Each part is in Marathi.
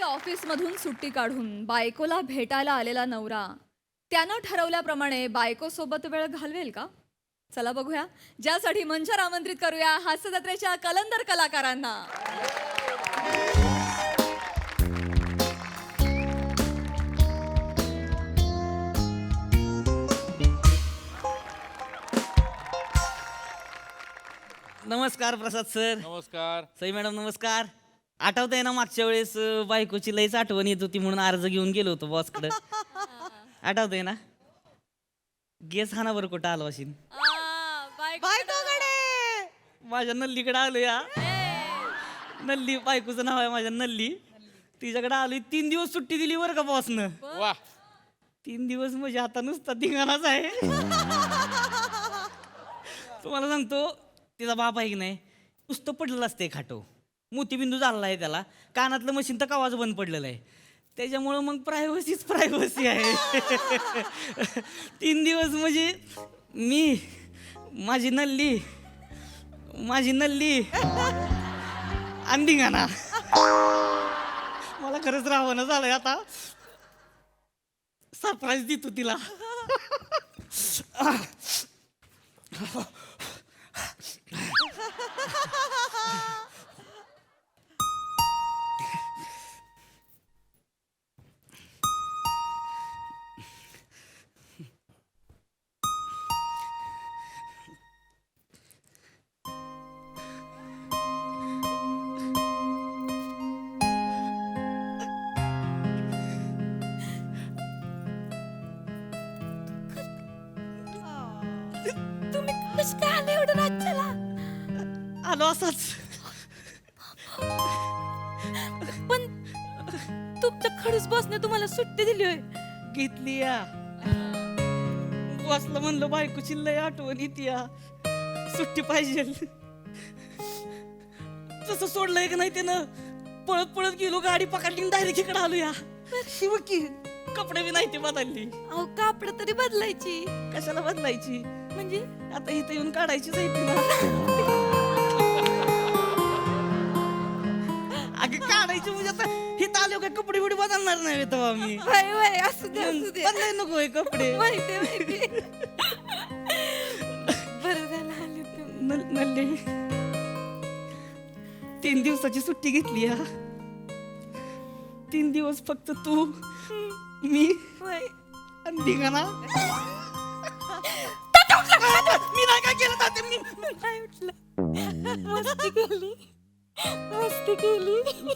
ऑफिसमधून सुट्टी काढून बायकोला भेटायला आलेला नवरा त्यानं ठरवल्याप्रमाणे बायकोसोबत वेळ घालवेल का? चला बघूया. ज्यासाठी मंचावर आमंत्रित करूया हास्य जत्रेच्या कलंदर कलाकारांना. नमस्कार प्रसाद सर. नमस्कार. सई मॅडम नमस्कार. आठवतंय ना मागच्या वेळेस बायकोची लईच आठवण येत होती म्हणून अर्ज घेऊन गेलो होतो बॉसकडे. आठवतंय ना? गेस हा ना बरं कुठं आलो असेल. माझ्या नल्लीकडे आलो या. नल्ली बायकोचं नाव आहे माझ्या नल्ली. तिच्याकडे आलोय. 3 दिवस सुट्टी दिली बरं का बॉसनं. वा. 3 दिवस म्हणजे आता नुसता धिंगाणाच आहे. तुम्हाला सांगतो तिचा बाप आहे की नाही नुसतं पडलेलं असते खाटो. मोतीबिंदू झालेला आहे त्याला. कानातलं मशीन तर कवाच बंद पडलेलं आहे. त्याच्यामुळं मग प्रायव्हसी आहे. 3 दिवस म्हणजे मी माझी नल्ली आणि धिंगाणा. मला खरंच राहावं झालंय आता. सरप्राईज देतो तिला. तुम्ही कसं काय आले एवढं राज्याला? आलो असाच. पण तुमच्या खडूस बॉसने तुम्हाला सुट्टी दिली होय? घेतली या. बसलं म्हणलं बायकोची लय आठवण येते या. सुट्टी पाहिजे. तसं सोडलंय का नाही त्यानं. पळत पळत गेलो गाडी पकडली डायरेक्ट इकडे आलो या. कपडे बी नाही ते बदलली. अहो कापड तरी बदलायची. कशाला बदलायची? म्हणजे आता इथं येऊन काढायचीच आहे तिला. अगं काढायची म्हणजे आता हिथं आलो काय कपडे बिडे बदलणार नाही तेव्हा मी. वय वय असू दे असू दे. बदलाय नको हे कपडे. माहिती बरं झालं आले तुम्ही. नल्ले 3 दिवसाची सुट्टी घेतली या. 3 दिवस फक्त तू मी वय आणि धिंगाणा. मी नाही काय केलं तात्या. मी नाही उठलं. मस्ती केली.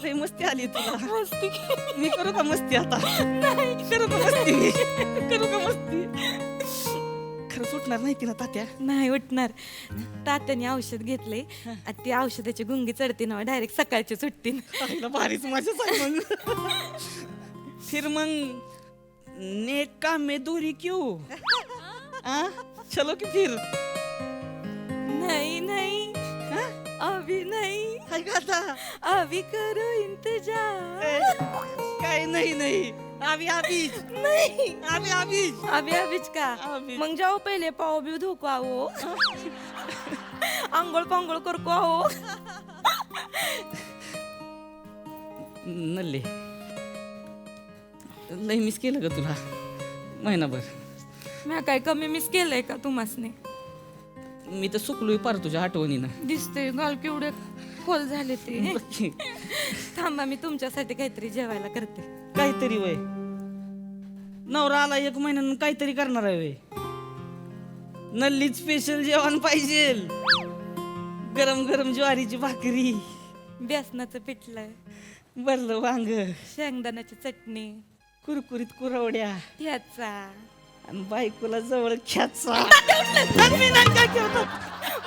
लय मस्ती आली तुला. मस्ती केली. मी करू का मस्ती आता? नाही करू का मस्ती? मी करू का मस्ती? खरं सुटणार नाही तिला तात्या. नाही उठणार. तात्याने औषध घेतलंय आणि ती औषधाची गुंगी चढते ना डायरेक्ट सकाळची सुट्टी. आईला भारीच मजा आहे मग. फिर मग नेक काम में दूरी क्यों? चलो की फिर. नहीं नहीं अभी नहीं. हाय का आता? अभी करो इंतजार. काय नाही नाही. अभी नहीं अभी अभी अभीच का अभी. मग जाओ पहिले पाव बी धोको आहो. आंघोळ पांघोळ करको आहो. नल्ले लय मिस केलं ग तुला महिनाभर. मी काय कमी मिस केलंय का तुम्हासने? मी तर सुकलोय पार तुझ्या आठवणीनं. दिसते गाल केवढे खोल झाले ते. बघ थांबा मी तुमच्यासाठी काहीतरी जेवायला करते. काहीतरी वय नवरा आला 1 महिन्यानं काहीतरी करणार आहे वय. नल्लीत स्पेशल जेवण पाहिजे. गरम गरम ज्वारीची भाकरी, बेसनाचं पिठलं, भरलं वांग, शेंगदाण्याची चटणी, कुरकुरीत कुरवड्या ह्याचा आणि बायकोला जवळ ख्याचा.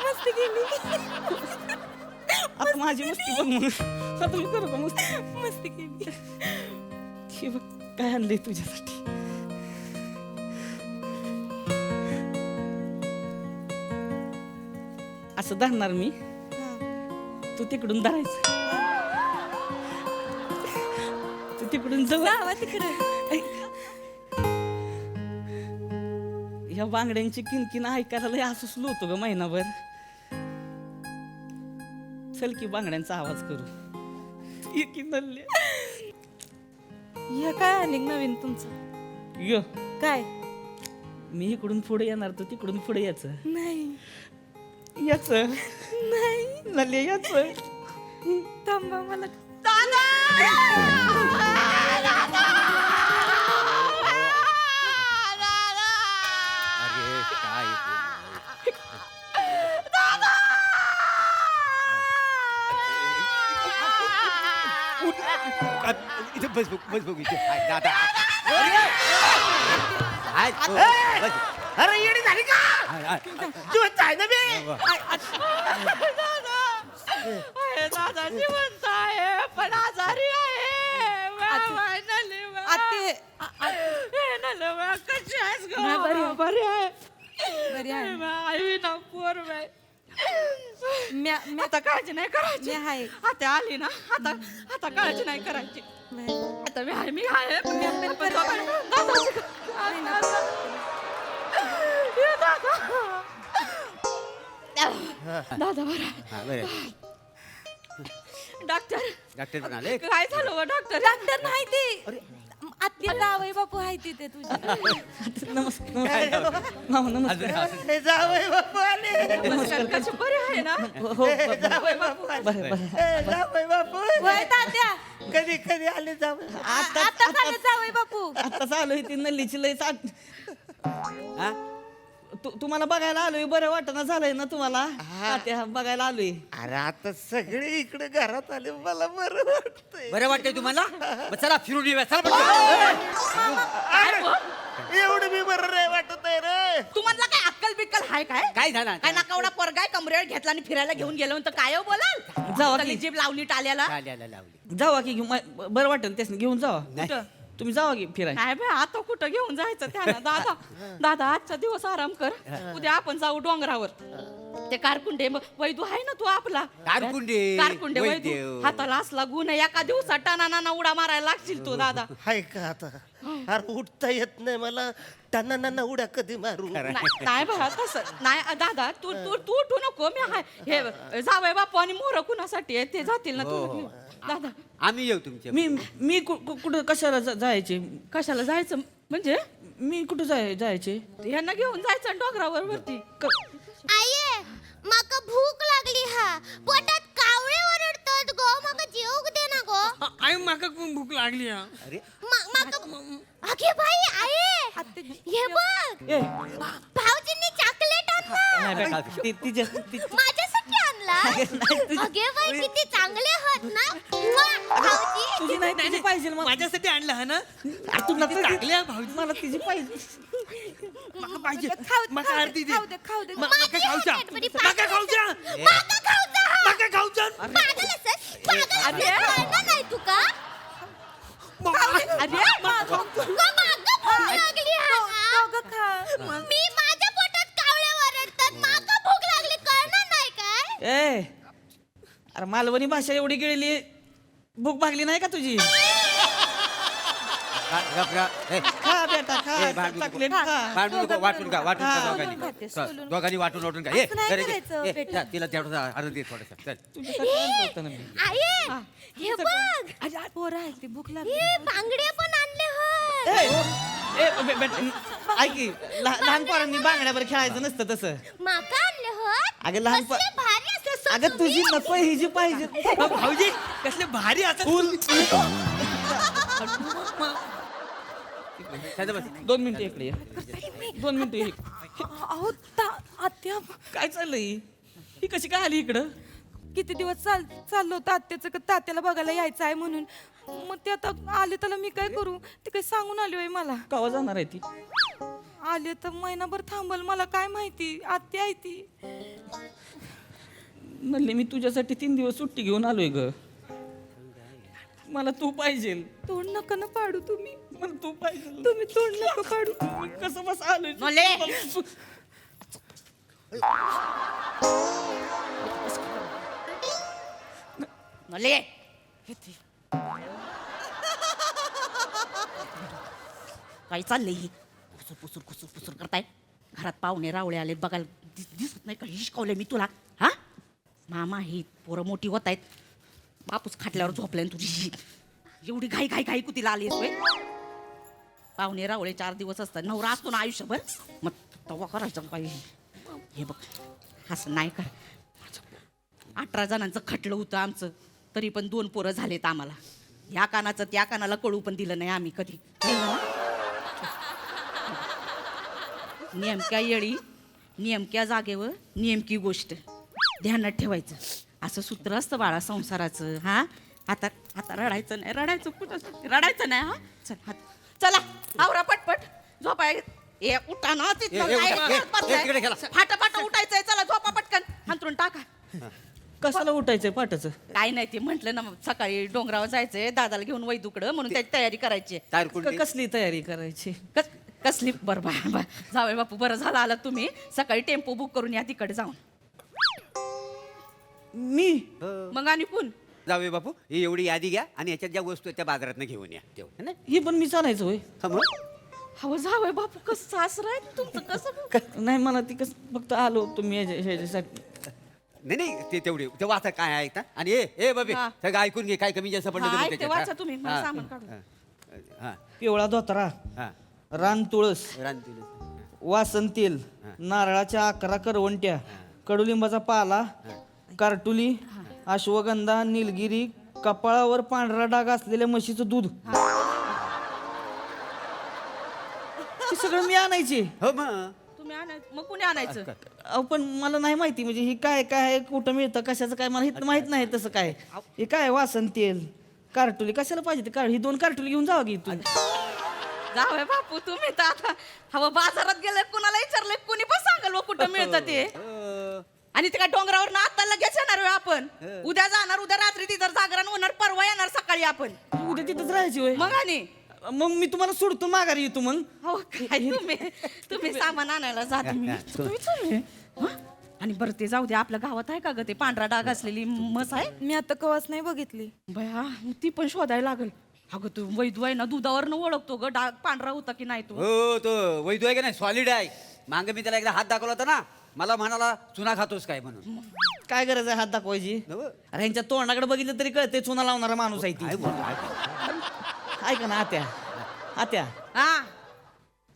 मस्ती केली. आता माझी मस्ती बघ मग. आता मी करू का मस्ती? मस्ती केली. हे बघ काय आणलंय तुझ्यासाठी. असं धरणार मी. तू तिकडून धरायचं. तू तिकडून जवळ. जावा तिकडे. ह्या बांगड्यांची किनकिन ऐकायला लय हसूसलो होतो ग महिनाभर. चल की बांगड्यांचा आवाज करू. ये की नल्ले. हे काय आणि नवीन तुमचं य काय मी इकडून पुढे येणार तर तिकडून पुढे यायचं नाही नाही नल्ले याचं थांबा मला अरे काय इथे बस बघ इथे हाय, दादा हाय, बस. अरे येडी झाली का हाय, हाय. जिवंत आहे ना मी दादा जिवंत आहे पण आजारी आहे कशी आहेस ग बरी आहे आई ना पोर आता काळजी नाही करायची आता आली ना आता काळजी नाही करायची आता मी आहे पण दादा बरं हा, बरं. डॉक्टर पण आले काय झालं व डॉक्टर नाही ते आत्या जावई बापू आहे तिथे तुझे नमस्कार हे जावई बापू आले कशी बरी आहे ना हो जावई बापू आले जावई बापू वय तात्या कधी कधी आले जावई आता झाले जावई बापू आता चालू आहे ती नल्लीची लय हा? तुम्हाला बघायला आलोय बरं वाटणं झालंय ना तुम्हाला तात्या बघायला आलोय अरे आता सगळे इकडे घरात आले मला बरं वाटतंय बरं वाटतंय तुम्हाला मग चला फिरून येऊया चला पटकन. एवढं मी बरं नाही वाटत आहे रे तुम्हाला काय अक्कल बिक्कल हाय काय काय झालं काय नाकावडा पोरगाय कमरेवर घेतला आणि फिरायला घेऊन गेलो तर काय हो बोलाल जावा सगळी की जीभ लावली टाल्याला टाळ्याला लावली जावा की बरं वाटेल त्यासनी घेऊन जावा नाही. तुम्ही जावा की फिराय काय बाय आता कुठं घेऊन जायचं त्याला दादा आजचा दिवस आराम कर उद्या आपण जाऊ डोंगरावर ते कारकुंडे वैदू आहे ना तू आपला कारकुंडे, वैदू वैद्य. हाताला असला गुण आहे, एका दिवसात टाना उडा मारायला लागशील तू दादा हाय का आता अरे उठता येत नाही मला टना उड्या कधी मारू नाही बघा तसं नाही दादा तू तू तू उठू नको मी हाय हे जावय बापू आणि मोर कुणासाठी आहे ते जातील ना हो, तू हो. दादा आम्ही येऊ तुमच्या मी कुठं कशाला जायचे कशाला जायचं म्हणजे मी कुठं जायचे यांना घेऊन जायचं डोंगरावर वरती आये माका भूक लागली हा पोटात कावळे ओरडतात गो माका जेवूक दे ना गो आई माका भूक लागली हा अरे माका अगे बाई आये हे बघ भाऊजींनी चॉकलेट आणला माझ्यासाठी आणला अगे बाई किती चांगले होत ना भाऊजी तुझी नाही तुझी पाहिजे मला माझ्यासाठी आणलं हा ना तुला टाकल्या भाऊजी मला तिची पाहिजे माका पाहिजे माका आरती दे खाऊ दे माका खाऊचा Cadbury माका खाऊचा माका खाऊचा माका खाऊचा पागल असस पागल असस कळलं नाही तुका माका भूक लागली हा मी माझ्या पोटात कावळे ओरडतात माका भूक लागली कळणार नाही काय ए अरे मालवणी भाषा एवढी गिळली भूक भागली नाही का तुझी खा बेटा खा चॉकलेट खा वाटून का खाते, सोलून. दोघांनी वाटून का असं नाही करायचं, बेटा. तिला तेवढं अर्ध दे थोडस चल तुझ्यासाठी आणलं होतं ना मी. आये हे बघ पोरं आहे ती भूक लागली हे बांगडे पण आणले हो ए, ए, ऐक की, लहान पोरांनी बांगड्यावर खेळायचं नसतं तसं माका आणले हो अगं लहान कसले भारी असतात अगं तुझी नको हिजी पाहिजे भाऊजी कसले भारी आता फुल शांत बस. 2 मिनिटं इकडे ये 2 मिनिटं ये. अहो आत्या काय चाललंय ही कशी काय आली इकडं किती दिवस चाललो होतं आत्याचं का तात्याला बघायला यायचं आहे म्हणून मग ते आता आले त्याला मी काय करू ते काही सांगून आली होय मला कवा जाणार आहे ती आले तर महिनाभर थांबल मला काय माहिती आत्या आहे ती म्हणले मी तुझ्यासाठी 3 दिवस सुट्टी घेऊन आलोय ग मला तू पाहिजे तोंड नका ना पाडू तुम्ही मला तू पाहिजे तुम्ही तोंड नका पाडू मी कसं बस आलोय नोले. नले काय चाललंय कुसूर करताय घरात पाहुणे रावळे आले बघायला दिसत नाही का हिसकावलंय मी तुला हा मामा ही पोरं मोठी होत आहेत बापूस खाटल्यावर झोपलाय ना तुझी एवढी घाई घाई घाई कुतीला आली होय पाहुणे रावळे 4 दिवस असतात नवरा असतो ना आयुष्यभर मग तेव्हा करायचं काय हे बघ असं नाही कर 18 जणांचं खटलं होतं आमचं तरी पण 2 पोरं झालेत आम्हाला या कानाचं त्या कानाला कळू पण दिलं नाही आम्ही कधी नेमक्या येळी नेमक्या जागेवर नेमकी गोष्ट ध्यानात ठेवायचं असं सूत्र असतं बाळा संसाराचं हा आता आता रडायचं नाही रडायचं नाही हा चला आवरा पटपट झोपाय ए उठा ना तिकडे गेला. फाटा उठायचंय चला झोपा पटकन अंतरून टाका कशाला उठायचंय पाटाचं? काय नाही ते म्हटलं ना सकाळी डोंगरावर जायचंय दादाला घेऊन वैदूकडं म्हणून त्याची तयारी करायची तार कुंडी. कसली तयारी करायची? कसली बरं जावय बापू बरं झालं आला तुम्ही सकाळी टेम्पो बुक करून या तिकडे जाऊन मी मग आणि कोण जावे बापू ही एवढी यादी घ्या आणि याच्यात ज्या वस्तू आहेत त्या बाजारात घेऊन या तेवढं है ना? ही पण मी चालायचं होय? हा मग? हवं जावय बापू कसं सासरा आहे तुमचं कसं नाही मला ती कसं फक्त आलो तुम्ही ह्याच्यासाठी. नाही ते तेवढे ते वाचा काय आहे का आणि ए बाबी हा. सगळं ऐकून घे काय कमी जास्त पडलं हा, तर ऐकते, त्याच्यात, वाचा हा? तुम्ही, मला हा. सामान काढून. हा पिवळा धोतरा, हा रान तुळस, रानतील. वासन तेल, नारळाच्या 11 करवंट्या, कडुलिंबाचा पाला, कार्टुली, अश्वगंधा, निलगिरी, कपाळावर पांढरा डाग असलेल्या म्हशीचं दूध हे सगळं मी आणायचे. हो मग तुम्ही आणायचं मग कुणी आणायचं अहो पण मला नाही माहिती म्हणजे ही काय काय कुठं मिळतं कशाचं काय मला हे माहित नाही तसं काय. हे काय वासन तेल कार्टुली कशाला पाहिजे ते ही 2 कार्टुली घेऊन जावा की इथून. जावय बापू तुम्ही तर आता हवं बाजारात गेले कुणाला विचारलं कुणी पण सांगाल मग कुठं मिळतं ते आणि ते काय डोंगरावर आता लगेच येणार होय आपण उद्या जाणार उद्या रात्री तिथं जागरण होणार परवा येणार सकाळी आपण उद्या तिथंच राहायची होय. मग आणि मग मी तुम्हाला सोडतो माघारी येतो मग. हो काय तुम्ही सामान आणायला जाते मी तुम्ही चालले हं? आणि बरं ते जाऊ दे आपल्या गावात आहे का ग ते पांढरा डाग असलेली म्हस आहे मी आता कवाच नाही बघितली. बया ती पण शोधायला लागल अगं तू वैद्य आहे ना दुधावरनं ओळखतो ग डाग पांढरा होता की नाही तो हो तो वैद्य आहे का नाही सॉलिड आहे मागे मी त्याला एकदा हात दाखवला होता ना मला म्हणाला चुना खातोस काय म्हणून काय गरज आहे हात दाखवायची? नवं. अरे यांच्या तोंडाकडे बघितलं तरी कळते चुना लावणारा माणूस आहे ती. काय बोलतो, काय बोलतो? ऐका ना आत्या हा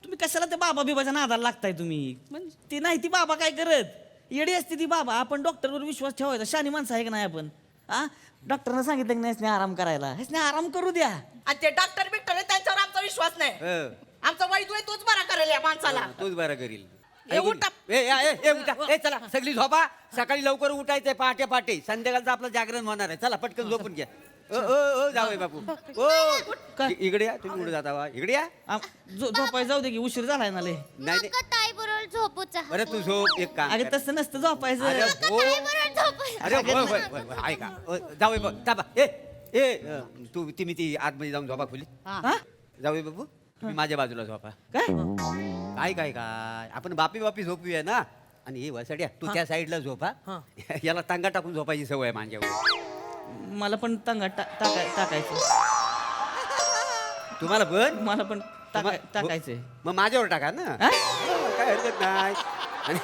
तुम्ही कशाला त्या बाबा बिबाच्या नादाला लागताय तुम्ही? म्हणजे? ती नाही ती बाबा काय करत येडी असते ती बाबा. आपण डॉक्टरवर विश्वास ठेवायचा शानी माणसं आहे का नाही आपण हा डॉक्टरनं सांगितलं की नाही ह्यासनी आराम करायला ह्यासनी आराम करू द्या. आणि ते डॉक्टर बिक्टर त्यांच्यावर आमचा विश्वास नाही हं. आमचा वैद्य आहे तोच बरा करेल या माणसाला तोच बरा करील ए, उठा. उठा चला सगळी झोपा सकाळी लवकर उठायचंय पहाटे पहाटे संध्याकाळचं आपलं जागरण होणार आहे चला पटकन झोपून घ्या जावय बापू इकडे या तुम्ही कुठे जाता वा इकडे या झोपाय जाऊ दे की उशीर झालाय ना लय. नाही नाही. ताई बरोबर झोपूचा. बरं तू झोप एक काम अरे कर. तसं नसतं झोपायचं. अरे हो ताई बरोबर झोपूचा. अरे होय होय होय होय. ऐका जावय बघ ताबा तू तुम्ही ती आतमध्ये जाऊन झोपा खोली हा? जावय बाबू तुम्ही माझ्या बाजूला झोपा काय काय आपण बापी झोपूया ना आणि हे वसाड्या तू त्या साईडला झोपा याला तांगा टाकून झोपायची सवय आहे माझ्यावर मला पण टांगा टाकायचं. तुम्हाला पण मला पण टाकायचंय. मग माझ्यावर टाका ना हा? काय हरकत नाही आणि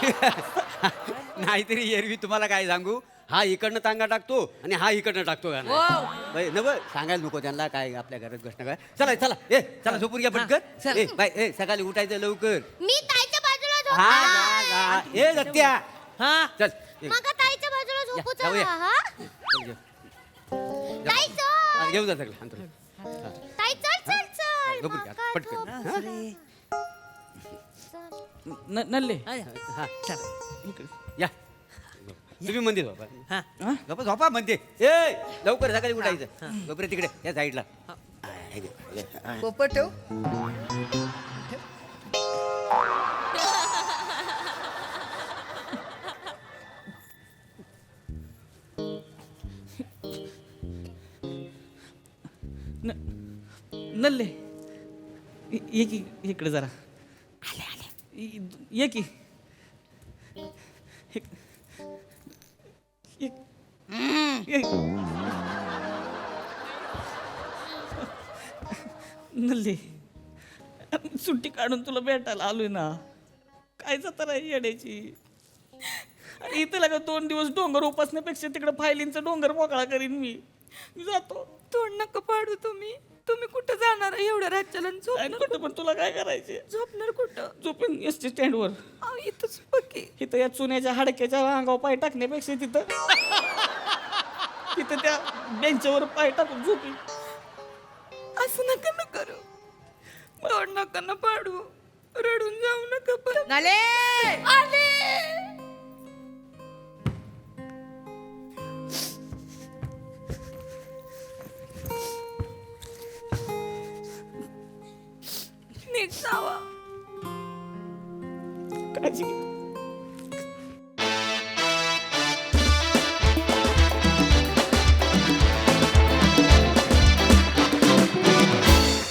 नाहीतरी एरवी तुम्हाला काय सांगू हा इकडनं तांगा टाकतो आणि हा इकडनं टाकतो का नाही नव सांगायला नको त्यांना काय आपल्या घरात गोष्ट काय चला चला झोपून घ्या पटकन बाय सकाळी उठायचं लवकर मी ताईच्या बाजूला हा झोपू. ए दत्त्या हा चल मग ताईच्या बाजूला झोपूचा जाऊया. हा. ताई चल. घेऊन जा सगळं अंतर. ताई चल झोपून घ्या माका पटकन हा? झोप. नल्ले हा इकडे. या तुम्ही मंदिर झोपा हा? झोपा म्हणते ए लवकर सकाळी उठायचं झोपरे तिकडे या साईडला पोपट ठेव नल्ले ये की इकडे जरा ये की नल्ले सुट्टी काढून तुला भेटायला आलोय ना काय जत्रा आहे येण्याची. आणि इथं लगा 2 दिवस डोंगर उपासण्यापेक्षा तिकडे फायलींचा डोंगर मोकळा करीन मी जातो. तोंड नका पाडू तुम्ही तुम्ही कुठं जाणार आहे एवढ्या रातच्याला आणि आणि कुठं पण तुला काय करायचे झोपणार कुठं झोपून एस टी स्टँडवर अहो, इथंच पक्की इथं या चुन्याच्या हाडक्याच्या अंगावर पाय टाकण्यापेक्षा तिथं तिथं त्या बेंचवर पाय टाकून झोपी. असं नका ना करू तोंड नका ना पाडू रडून जाऊ नका पण नाले आले नीट जावा काळजी घे.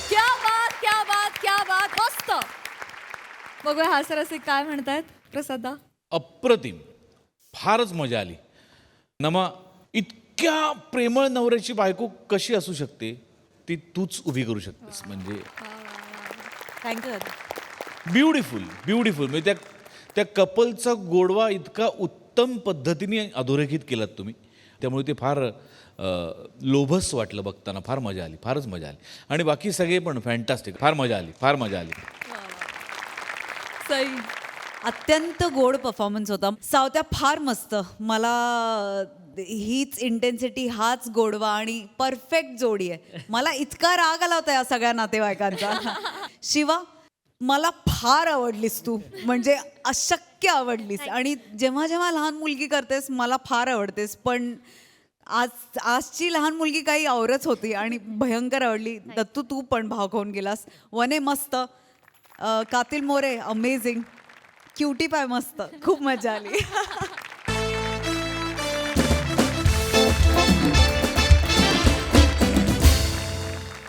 क्या बात क्या बात क्या बात मस्त. बघूया हास्यरसिक काय म्हणतायत प्रसादा. अप्रतिम. फारच मजा आली. नमा इतक्या प्रेमळ नवऱ्याची बायको कशी असू शकते ती तूच उभी करू शकतेस. म्हणजे थँक्यू ब्युटिफुल ब्युटिफुल. म्हणजे त्या कपलचा गोडवा इतका उत्तम पद्धतीने अधोरेखित केलात तुम्ही. त्यामुळे ते फार लोभस वाटलं बघताना. फार मजा आली. फारच मजा आली. आणि बाकी सगळे पण फॅन्टास्टिक. फार मजा आली. फार मजा आली. सई. अत्यंत गोड परफॉर्मन्स होता. सावत्या फार मस्त. मला हीच इंटेन्सिटी हाच गोडवा आणि परफेक्ट जोडी आहे. मला इतका राग आला होता या सगळ्या नातेवाईकांचा. शिवा मला फार आवडलीस तू. म्हणजे अशक्य आवडलीस. आणि जेव्हा जेव्हा लहान मुलगी करतेस मला फार आवडतेस. पण आजची लहान मुलगी काही आवरच होती आणि भयंकर आवडली. दत्तू तू पण भाव खाऊन गेलास. वने मस्त. कातिल मोरे अमेझिंग. क्युटी पाय मस्त. खूप मजा आली.